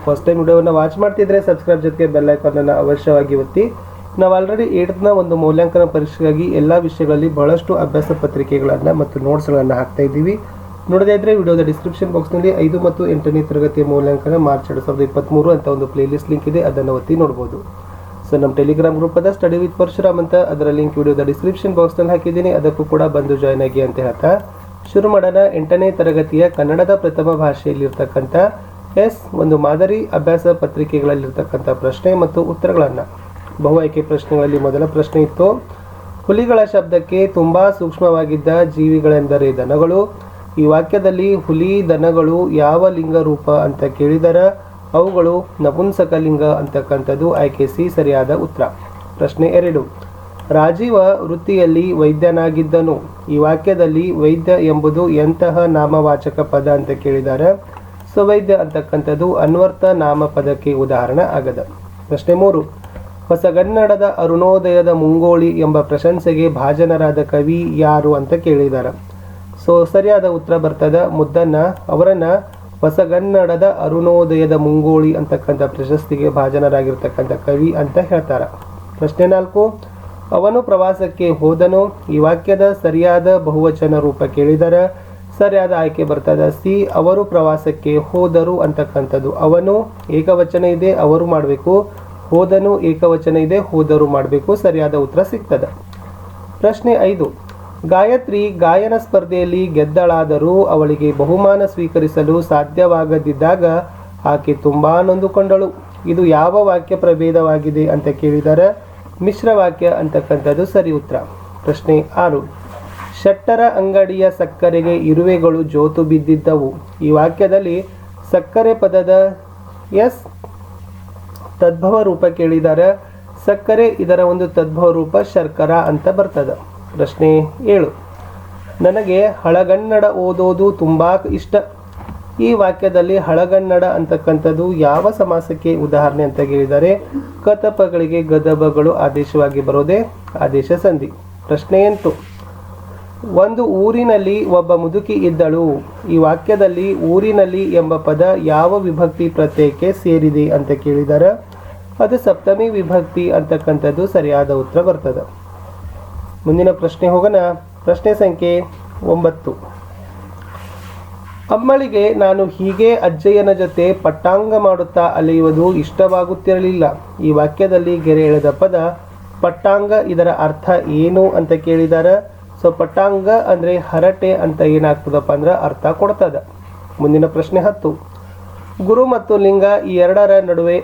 First time ವಿಡಿಯೋವನ್ನು watch ಮಾಡ್ತಿದ್ರೆ subscribe ಜೊತೆಗೆ ಬೆಲ್ ಐಕಾನನ್ನು ಅವಶ್ಯವಾಗಿ ಒತ್ತಿ. ನಾವು ಆಲ್ರೆಡಿ 8th ಒಂದು ಮೌಲ್ಯಾಂಕನ ಪರೀಕ್ಷೆಗಾಗಿ ಎಲ್ಲ ವಿಷಯಗಳಲ್ಲಿ ಬಹಳಷ್ಟು ಅಭ್ಯಾಸ ಪತ್ರಿಕೆಗಳನ್ನು ಮತ್ತು ನೋಟ್ಸ್ಗಳನ್ನು ಹಾಕ್ತಾ ಇದ್ದೀವಿ. ನೋಡದೇ ಇದ್ದರೆ ವಿಡಿಯೋದ ಡಿಸ್ಕ್ರಿಪ್ಷನ್ ಬಾಕ್ಸ್ನಲ್ಲಿ 5 ಮತ್ತು 8ನೇ ತರಗತಿಯ ಮೌಲ್ಯಾಂಕನ ಮಾರ್ಚ್ 2023 ಅಂತ ಒಂದು ಪ್ಲೇಲಿಸ್ಟ್ ಲಿಂಕ್ ಇದೆ, ಅದನ್ನು ಒತ್ತಿ ನೋಡ್ಬೋದು. ಸೊ ನಮ್ಮ ಟೆಲಿಗ್ರಾಮ್ ಗ್ರೂಪ್ ಅದ ಸ್ಟಡಿ ವಿತ್ ಪರಶುರಾಮ್ ಅಂತ, ಅದರ ಲಿಂಕ್ ವಿಡಿಯೋದ ಡಿಸ್ಕ್ರಿಪ್ಷನ್ ಬಾಕ್ಸ್ನಲ್ಲಿ ಹಾಕಿದ್ದೀನಿ, ಅದಕ್ಕೂ ಕೂಡ ಬಂದು ಜಾಯ್ನ್ ಆಗಿ ಅಂತ ಹೇಳ್ತಾ ಶುರು ಮಾಡೋಣ. 8ನೇ ತರಗತಿಯ ಕನ್ನಡದ ಪ್ರಥಮ ಭಾಷೆಯಲ್ಲಿರ್ತಕ್ಕಂಥ ಒಂದು ಮಾದರಿ ಅಭ್ಯಾಸ ಪತ್ರಿಕೆಗಳಲ್ಲಿರ್ತಕ್ಕಂಥ ಪ್ರಶ್ನೆ ಮತ್ತು ಉತ್ತರಗಳನ್ನು. ಬಹು ಆಯ್ಕೆ ಪ್ರಶ್ನೆಗಳಲ್ಲಿ ಮೊದಲ ಪ್ರಶ್ನೆ ಇತ್ತು, ಹುಲಿಗಳ ಶಬ್ದಕ್ಕೆ ತುಂಬ ಸೂಕ್ಷ್ಮವಾಗಿದ್ದ ಜೀವಿಗಳೆಂದರೆ ದನಗಳು. ಈ ವಾಕ್ಯದಲ್ಲಿ ಹುಲಿ ದನಗಳು ಯಾವ ಲಿಂಗ ರೂಪ ಅಂತ ಕೇಳಿದರೆ ಅವುಗಳು ನಪುಂಸಕ ಲಿಂಗ ಅಂತಕ್ಕಂಥದ್ದು ಆಯ್ಕೆ ಸಿ ಸರಿಯಾದ ಉತ್ತರ. ಪ್ರಶ್ನೆ 2, ರಾಜೀವ ವೃತ್ತಿಯಲ್ಲಿ ವೈದ್ಯನಾಗಿದ್ದನು. ಈ ವಾಕ್ಯದಲ್ಲಿ ವೈದ್ಯ ಎಂಬುದು ಎಂತಹ ನಾಮವಾಚಕ ಪದ ಅಂತ ಕೇಳಿದ್ದಾರೆ. ಸೊ ವೈದ್ಯ ಅಂತಕ್ಕಂಥದ್ದು ಅನ್ವರ್ಥ ನಾಮಪದಕ್ಕೆ ಉದಾಹರಣೆ ಆಗದ. ಪ್ರಶ್ನೆ 3, ಹೊಸಗನ್ನಡದ ಅರುಣೋದಯದ ಮುಂಗೋಳಿ ಎಂಬ ಪ್ರಶಂಸೆಗೆ ಭಾಜನರಾದ ಕವಿ ಯಾರು ಅಂತ ಕೇಳಿದ್ದಾರೆ. ಸೊ ಸರಿಯಾದ ಉತ್ತರ ಬರ್ತದ ಮುದ್ದನ್ನ. ಅವರನ್ನ ಹೊಸಗನ್ನಡದ ಅರುಣೋದಯದ ಮುಂಗೋಳಿ ಅಂತಕ್ಕಂಥ ಪ್ರಶಸ್ತಿಗೆ ಭಾಜನರಾಗಿರ್ತಕ್ಕಂಥ ಕವಿ ಅಂತ ಹೇಳ್ತಾರೆ. ಪ್ರಶ್ನೆ 4, ಅವನು ಪ್ರವಾಸಕ್ಕೆ ಹೋದನು. ಈ ವಾಕ್ಯದ ಸರಿಯಾದ ಬಹುವಚನ ರೂಪ ಕೇಳಿದರೆ ಸರಿಯಾದ ಆಯ್ಕೆ ಬರ್ತದ ಸಿ, ಅವರು ಪ್ರವಾಸಕ್ಕೆ ಹೋದರು ಅಂತಕ್ಕಂಥದ್ದು. ಅವನು ಏಕವಚನ ಇದೆ, ಅವರು ಮಾಡಬೇಕು. ಹೋದನು ಏಕವಚನ ಇದೆ, ಹೋದರು ಮಾಡಬೇಕು. ಸರಿಯಾದ ಉತ್ತರ ಸಿಗ್ತದೆ. ಪ್ರಶ್ನೆ 5, ಗಾಯತ್ರಿ ಗಾಯನ ಸ್ಪರ್ಧೆಯಲ್ಲಿ ಗೆದ್ದಳಾದರೂ ಅವಳಿಗೆ ಬಹುಮಾನ ಸ್ವೀಕರಿಸಲು ಸಾಧ್ಯವಾಗದಿದ್ದಾಗ ಆಕೆ ತುಂಬಾ ನೊಂದುಕೊಂಡಳು. ಇದು ಯಾವ ವಾಕ್ಯ ಪ್ರಭೇದವಾಗಿದೆ ಅಂತ ಕೇಳಿದರೆ ಮಿಶ್ರ ವಾಕ್ಯ ಅಂತಕ್ಕಂಥದ್ದು ಸರಿ ಉತ್ತರ. ಪ್ರಶ್ನೆ 6, ಶೆಟ್ಟರ ಅಂಗಡಿಯ ಸಕ್ಕರೆಗೆ ಇರುವೆಗಳು ಜೋತು ಬಿದ್ದಿದ್ದವು. ಈ ವಾಕ್ಯದಲ್ಲಿ ಸಕ್ಕರೆ ಪದದ ತದ್ಭವ ರೂಪ ಕೇಳಿದರೆ ಸಕ್ಕರೆ ಇದರ ಒಂದು ತದ್ಭವ ರೂಪ ಶರ್ಕರ ಅಂತ ಬರ್ತದೆ. ಪ್ರಶ್ನೆ 7, ನನಗೆ ಹಳಗನ್ನಡ ಓದೋದು ತುಂಬಾ ಇಷ್ಟ. ಈ ವಾಕ್ಯದಲ್ಲಿ ಹಳಗನ್ನಡ ಅಂತಕ್ಕಂಥದ್ದು ಯಾವ ಸಮಾಸಕ್ಕೆ ಉದಾಹರಣೆ ಅಂತ ಕೇಳಿದರೆ ಕತಪಗಳಿಗೆ ಗದಬಗಳು ಆದೇಶವಾಗಿ ಬರೋದೇ ಆದೇಶ ಸಂಧಿ. ಪ್ರಶ್ನೆ 8, ಒಂದು ಊರಿನಲ್ಲಿ ಒಬ್ಬ ಮುದುಕಿ ಇದ್ದಳು. ಈ ವಾಕ್ಯದಲ್ಲಿ ಊರಿನಲ್ಲಿ ಎಂಬ ಪದ ಯಾವ ವಿಭಕ್ತಿ ಪ್ರತ್ಯಯಕ್ಕೆ ಸೇರಿದೆ ಅಂತ ಕೇಳಿದರೆ ಅದು ಸಪ್ತಮಿ ವಿಭಕ್ತಿ ಅಂತಕ್ಕಂಥದ್ದು ಸರಿಯಾದ ಉತ್ತರ ಬರ್ತದೆ. ಮುಂದಿನ ಪ್ರಶ್ನೆ ಹೋಗೋಣ. ಪ್ರಶ್ನೆ ಸಂಖ್ಯೆ 9, ಅಮ್ಮಳಿಗೆ ನಾನು ಹೀಗೆ ಅಜ್ಜಯ್ಯನ ಜೊತೆ ಪಟ್ಟಾಂಗ ಮಾಡುತ್ತಾ ಅಲೆಯುವುದು ಇಷ್ಟವಾಗುತ್ತಿರಲಿಲ್ಲ. ಈ ವಾಕ್ಯದಲ್ಲಿ ಗೆರೆ ಎಳೆದ ಪದ ಪಟ್ಟಾಂಗ, ಇದರ ಅರ್ಥ ಏನು ಅಂತ ಕೇಳಿದ್ದಾರೆ. ಸೊ ಪಟ್ಟಾಂಗ ಅಂದರೆ ಹರಟೆ ಅಂತ ಏನಾಗ್ತದಪ್ಪ ಅಂದ್ರೆ ಅರ್ಥ ಕೊಡ್ತದ. ಮುಂದಿನ ಪ್ರಶ್ನೆ 10, ಗುರು ಮತ್ತು ಲಿಂಗ ಈ ಎರಡರ ನಡುವೆ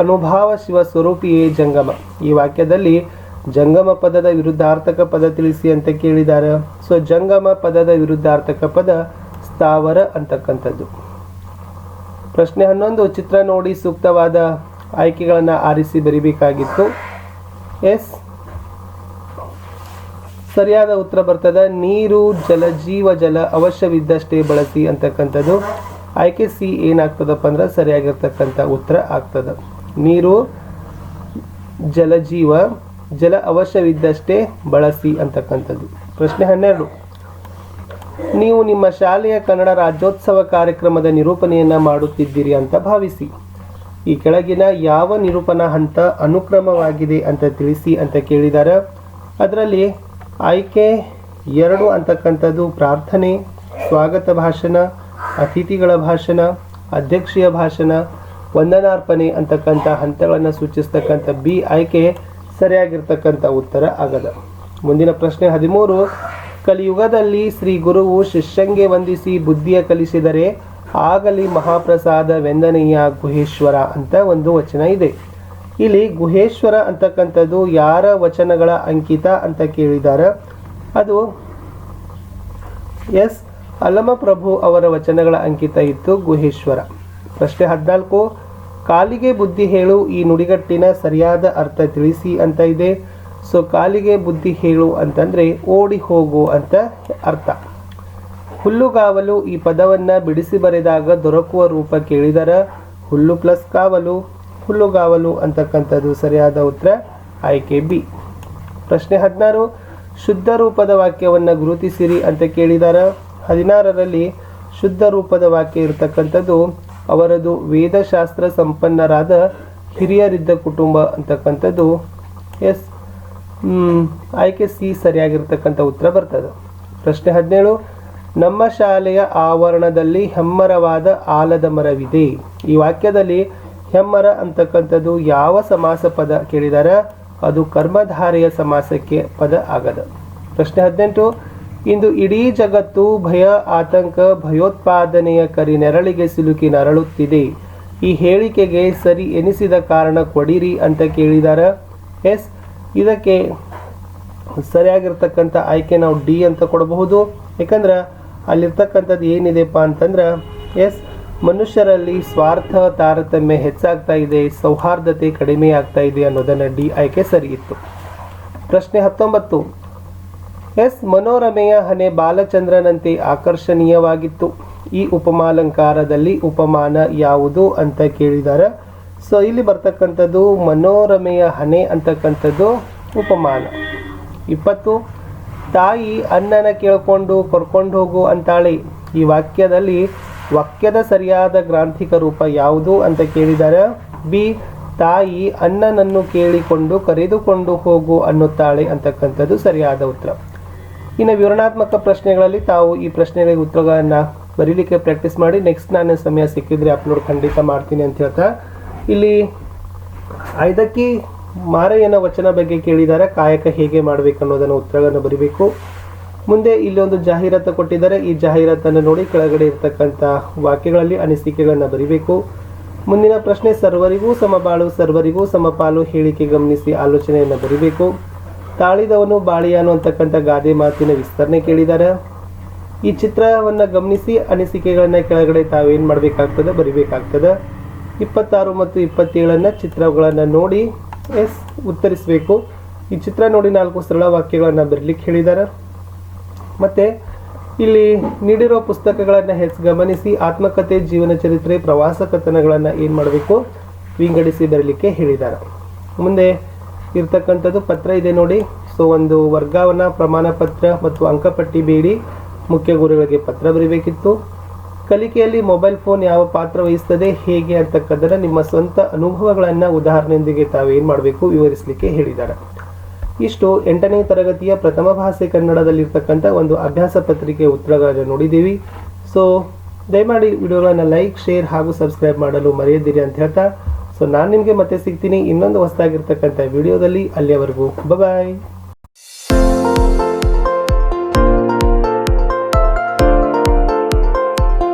ಅನುಭಾವ ಶಿವ ಸ್ವರೂಪಿಯೇ ಜಂಗಮ. ಈ ವಾಕ್ಯದಲ್ಲಿ ಜಂಗಮ ಪದದ ವಿರುದ್ಧಾರ್ಥಕ ಪದ ತಿಳಿಸಿ ಅಂತ ಕೇಳಿದ್ದಾರೆ. ಸೊ ಜಂಗಮ ಪದದ ವಿರುದ್ಧಾರ್ಥಕ ಪದ ಸ್ಥಾವರ ಅಂತಕ್ಕಂಥದ್ದು. ಪ್ರಶ್ನೆ 11, ಚಿತ್ರ ನೋಡಿ ಸೂಕ್ತವಾದ ಆಯ್ಕೆಗಳನ್ನು ಆರಿಸಿ ಬರಿಬೇಕಾಗಿತ್ತು. ಸರಿಯಾದ ಉತ್ತರ ಬರ್ತದೆ ನೀರು, ಜಲ, ಜೀವ ಜಲ ಅವಶ್ಯವಿದ್ದಷ್ಟೇ ಬಳಸಿ ಅಂತಕ್ಕಂಥದ್ದು. ಆಯ್ಕೆ ಸಿ ಏನಾಗ್ತದಪ್ಪ ಅಂದ್ರೆ ಸರಿಯಾಗಿರ್ತಕ್ಕಂಥ ಉತ್ತರ ಆಗ್ತದೆ. ನೀರು, ಜಲ, ಜೀವ ಜಲ ಅವಶ್ಯವಿದ್ದಷ್ಟೇ ಬಳಸಿ ಅಂತಕ್ಕಂಥದ್ದು. ಪ್ರಶ್ನೆ 12, ನೀವು ನಿಮ್ಮ ಶಾಲೆಯ ಕನ್ನಡ ರಾಜ್ಯೋತ್ಸವ ಕಾರ್ಯಕ್ರಮದ ನಿರೂಪಣೆಯನ್ನು ಮಾಡುತ್ತಿದ್ದೀರಿ ಅಂತ ಭಾವಿಸಿ. ಈ ಕೆಳಗಿನ ಯಾವ ನಿರೂಪಣಾ ಹಂತ ಅನುಕ್ರಮವಾಗಿದೆ ಅಂತ ತಿಳಿಸಿ ಅಂತ ಕೇಳಿದ್ದಾರೆ. ಅದರಲ್ಲಿ ಆಯ್ಕೆ 2 ಅಂತಕ್ಕಂಥದ್ದು ಪ್ರಾರ್ಥನೆ, ಸ್ವಾಗತ ಭಾಷಣ, ಅತಿಥಿಗಳ ಭಾಷಣ, ಅಧ್ಯಕ್ಷೀಯ ಭಾಷಣ, ವಂದನಾರ್ಪಣೆ ಅಂತಕ್ಕಂಥ ಹಂತಗಳನ್ನು ಸೂಚಿಸ್ತಕ್ಕಂಥ ಬಿ ಆಯ್ಕೆ ಸರಿಯಾಗಿರ್ತಕ್ಕಂಥ ಉತ್ತರ ಆಗದ. ಮುಂದಿನ ಪ್ರಶ್ನೆ 13, ಕಲಿಯುಗದಲ್ಲಿ ಶ್ರೀ ಗುರುವು ಶಿಷ್ಯಂಗೆ ವಂದಿಸಿ ಬುದ್ಧಿಯ ಕಲಿಸಿದರೆ ಆಗಲಿ ಮಹಾಪ್ರಸಾದ ವೆಂದನೆಯ ಗುಹೇಶ್ವರ ಅಂತ ಒಂದು ವಚನ ಇದೆ. ಇಲ್ಲಿ ಗುಹೇಶ್ವರ ಅಂತಕ್ಕಂಥದ್ದು ಯಾರ ವಚನಗಳ ಅಂಕಿತ ಅಂತ ಕೇಳಿದ್ದಾರೆ. ಅದು ಅಲ್ಲಮಪ್ರಭು ಅವರ ವಚನಗಳ ಅಂಕಿತ ಇತ್ತು ಗುಹೇಶ್ವರ. ಪ್ರಶ್ನೆ 14, ಕಾಲಿಗೆ ಬುದ್ಧಿ ಹೇಳು ಈ ನುಡಿಗಟ್ಟಿನ ಸರಿಯಾದ ಅರ್ಥ ತಿಳಿಸಿ ಅಂತ ಇದೆ. ಸೊ ಕಾಲಿಗೆ ಬುದ್ಧಿ ಹೇಳು ಅಂತಂದರೆ ಓಡಿ ಹೋಗು ಅಂತ ಅರ್ಥ. ಹುಲ್ಲುಗಾವಲು ಈ ಪದವನ್ನು ಬಿಡಿಸಿ ಬರೆದಾಗ ದೊರಕುವ ರೂಪ ಕೇಳಿದರೆ ಹುಲ್ಲು ಪ್ಲಸ್ ಕಾವಲು, ಹುಲ್ಲುಗಾವಲು ಅಂತಕ್ಕಂಥದ್ದು ಸರಿಯಾದ ಉತ್ತರ ಆಯ್ಕೆ ಬಿ. ಪ್ರಶ್ನೆ 16, ಶುದ್ಧ ರೂಪದ ವಾಕ್ಯವನ್ನು ಗುರುತಿಸಿರಿ ಅಂತ ಕೇಳಿದ್ದಾರೆ. 16ರಲ್ಲಿ ಶುದ್ಧ ರೂಪದ ವಾಕ್ಯ ಇರತಕ್ಕಂಥದ್ದು ಅವರದು ವೇದಶಾಸ್ತ್ರ ಸಂಪನ್ನರಾದ ಹಿರಿಯರಿದ್ದ ಕುಟುಂಬ ಅಂತಕ್ಕಂಥದ್ದು ಎಸ್ ಆಯ್ಕೆ ಸಿ ಸರಿಯಾಗಿರ್ತಕ್ಕಂಥ ಉತ್ತರ ಬರ್ತದೆ. ಪ್ರಶ್ನೆ 17, ನಮ್ಮ ಶಾಲೆಯ ಆವರಣದಲ್ಲಿ ಹೆಮ್ಮರವಾದ ಆಲದ ಮರವಿದೆ. ಈ ವಾಕ್ಯದಲ್ಲಿ ಹೆಮ್ಮರ ಅಂತಕ್ಕಂಥದ್ದು ಯಾವ ಸಮಾಸ ಪದ ಕೇಳಿದಾರ? ಅದು ಕರ್ಮಧಾರೆಯ ಸಮಾಸಕ್ಕೆ ಪದ ಆಗದ. ಪ್ರಶ್ನೆ 18, ಇಂದು ಇಡೀ ಜಗತ್ತು ಭಯ, ಆತಂಕ, ಭಯೋತ್ಪಾದನೆಯ ಕರಿನೆರಳಿಗೆ ಸಿಲುಕಿ ನರಳುತ್ತಿದೆ. ಈ ಹೇಳಿಕೆಗೆ ಸರಿ ಎನಿಸಿದ ಕಾರಣ ಕೊಡಿರಿ ಅಂತ ಕೇಳಿದಾರ. ಎಸ್, ಇದಕ್ಕೆ ಸರಿಯಾಗಿರ್ತಕ್ಕಂಥ ಆಯ್ಕೆ ನಾವು ಡಿ ಅಂತ ಕೊಡಬಹುದು. ಯಾಕಂದ್ರೆ ಅಲ್ಲಿರ್ತಕ್ಕಂಥದ್ದು ಏನಿದೆಪ್ಪ ಅಂತಂದ್ರೆ ಎಸ್, ಮನುಷ್ಯರಲ್ಲಿ ಸ್ವಾರ್ಥ ತಾರತಮ್ಯ ಹೆಚ್ಚಾಗ್ತಾ ಇದೆ, ಸೌಹಾರ್ದತೆ ಕಡಿಮೆ ಆಗ್ತಾ ಇದೆ ಅನ್ನೋದನ್ನು ಡಿ ಆಯ್ಕೆ ಸರಿ ಇತ್ತು. ಪ್ರಶ್ನೆ 19, ಎಸ್, ಮನೋರಮೆಯ ಹಣೆ ಬಾಲಚಂದ್ರನಂತೆ ಆಕರ್ಷಣೀಯವಾಗಿತ್ತು. ಈ ಉಪಮಾಲಂಕಾರದಲ್ಲಿ ಉಪಮಾನ ಯಾವುದು ಅಂತ ಕೇಳಿದ್ದಾರೆ. ಸೊ ಇಲ್ಲಿ ಬರ್ತಕ್ಕಂಥದ್ದು ಮನೋರಮೆಯ ಹಣೆ ಅಂತಕ್ಕಂಥದ್ದು ಉಪಮಾನ. 20, ತಾಯಿ ಅನ್ನನ ಕೇಳ್ಕೊಂಡು ಕರ್ಕೊಂಡು ಹೋಗು ಅಂತಾಳೆ. ಈ ವಾಕ್ಯದಲ್ಲಿ ವಾಕ್ಯದ ಸರಿಯಾದ ಗ್ರಾಂಥಿಕ ರೂಪ ಯಾವುದು ಅಂತ ಕೇಳಿದ್ದಾರೆ. ಬಿ, ತಾಯಿ ಅನ್ನನನ್ನು ಕೇಳಿಕೊಂಡು ಕರೆದುಕೊಂಡು ಹೋಗು ಅನ್ನುತ್ತಾಳೆ ಅಂತಕ್ಕಂಥದ್ದು ಸರಿಯಾದ ಉತ್ತರ. ಇನ್ನು ವಿವರಣಾತ್ಮಕ ಪ್ರಶ್ನೆಗಳಲ್ಲಿ ತಾವು ಈ ಪ್ರಶ್ನೆಗಳಿಗೆ ಉತ್ತರಗಳನ್ನು ಬರೀಲಿಕ್ಕೆ ಪ್ರಾಕ್ಟೀಸ್ ಮಾಡಿ. ನೆಕ್ಸ್ಟ್ ನಾನು ಸಮಯ ಸಿಕ್ಕಿದ್ರೆ ಅಪ್ಲೋಡ್ ಖಂಡಿತ ಮಾಡ್ತೀನಿ ಅಂತ ಹೇಳ್ತಾ, ಇಲ್ಲಿ ಐದಕ್ಕಿ ಮಾರಯ್ಯನ ವಚನ ಬಗ್ಗೆ ಕೇಳಿದ್ದಾರೆ. ಕಾಯಕ ಹೇಗೆ ಮಾಡಬೇಕು ಅನ್ನೋದನ್ನು ಉತ್ತರಗಳನ್ನು ಬರೀಬೇಕು. ಮುಂದೆ ಇಲ್ಲಿ ಒಂದು ಜಾಹೀರಾತು ಕೊಟ್ಟಿದ್ದಾರೆ. ಈ ಜಾಹೀರಾತನ್ನು ನೋಡಿ ಕೆಳಗಡೆ ಇರ್ತಕ್ಕಂಥ ವಾಕ್ಯಗಳಲ್ಲಿ ಅನಿಸಿಕೆಗಳನ್ನು ಬರೀಬೇಕು. ಮುಂದಿನ ಪ್ರಶ್ನೆ, ಸರ್ವರಿಗೂ ಸಮಬಾಳು ಸರ್ವರಿಗೂ ಸಮಪಾಲು ಹೇಳಿಕೆ ಗಮನಿಸಿ ಆಲೋಚನೆಯನ್ನು ಬರೀಬೇಕು. ತಾಳಿದವನು ಬಾಳಿಯಾನು ಅಂತಕ್ಕಂಥ ಗಾದೆ ಮಾತಿನ ವಿಸ್ತರಣೆ ಕೇಳಿದ್ದಾರೆ. ಈ ಚಿತ್ರವನ್ನು ಗಮನಿಸಿ ಅನಿಸಿಕೆಗಳನ್ನ ಕೆಳಗಡೆ ತಾವೇನು ಮಾಡಬೇಕಾಗ್ತದೆ ಬರಿಬೇಕಾಗ್ತದೆ. 26 ಮತ್ತು 27 ಚಿತ್ರಗಳನ್ನು ನೋಡಿ ಎಸ್ ಉತ್ತರಿಸಬೇಕು. ಈ ಚಿತ್ರ ನೋಡಿ 4 ಸರಳ ವಾಕ್ಯಗಳನ್ನು ಬರಲಿಕ್ಕೆ ಹೇಳಿದ್ದಾರೆ. ಮತ್ತು ಇಲ್ಲಿ ನೀಡಿರೋ ಪುಸ್ತಕಗಳನ್ನು ಹೆಚ್ಚು ಗಮನಿಸಿ ಆತ್ಮಕಥೆ, ಜೀವನ ಚರಿತ್ರೆ, ಪ್ರವಾಸ ಕಥನಗಳನ್ನು ಏನು ಮಾಡಬೇಕು ವಿಂಗಡಿಸಿ ಬರಲಿಕ್ಕೆ ಹೇಳಿದ್ದಾರೆ. ಮುಂದೆ ಇರ್ತಕ್ಕಂಥದ್ದು ಪತ್ರ ಇದೆ ನೋಡಿ. ಸೊ ಒಂದು ವರ್ಗಾವಣಾ ಪ್ರಮಾಣ ಪತ್ರ ಮತ್ತು ಅಂಕಪಟ್ಟಿ ಬೇಡಿ ಮುಖ್ಯ ಗುರುಗಳಿಗೆ ಪತ್ರ ಬರೀಬೇಕಿತ್ತು. ಕಲಿಕೆಯಲ್ಲಿ ಮೊಬೈಲ್ ಫೋನ್ ಯಾವ ಪಾತ್ರ ವಹಿಸ್ತದೆ ಹೇಗೆ ಅಂತಕ್ಕಂಥದ್ದು ನಿಮ್ಮ ಸ್ವಂತ ಅನುಭವಗಳನ್ನು ಉದಾಹರಣೆಯೊಂದಿಗೆ ತಾವೇನು ಮಾಡಬೇಕು ವಿವರಿಸಲಿಕ್ಕೆ ಹೇಳಿದ್ದಾರೆ. ಇಷ್ಟು 8ನೇ ತರಗತಿಯ ಪ್ರಥಮ ಭಾಷೆ ಕನ್ನಡದಲ್ಲಿರ್ತಕ್ಕಂಥ ಒಂದು ಅಭ್ಯಾಸ ಪತ್ರಿಕೆ ಉತ್ತರಗಳನ್ನು ನೋಡಿದ್ದೀವಿ. ಸೊ ದಯಮಾಡಿ ವಿಡಿಯೋಗಳನ್ನು ಲೈಕ್, ಶೇರ್ ಹಾಗೂ ಸಬ್ಸ್ಕ್ರೈಬ್ ಮಾಡಲು ಮರೆಯದಿರಿ ಅಂತ ಹೇಳ್ತಾ, ಸೊ ನಾನು ನಿಮಗೆ ಮತ್ತೆ ಸಿಗ್ತೀನಿ ಇನ್ನೊಂದು ಹೊಸದಾಗಿರ್ತಕ್ಕಂಥ ವಿಡಿಯೋದಲ್ಲಿ. ಅಲ್ಲಿಯವರೆಗೂ ಬಾಯ್.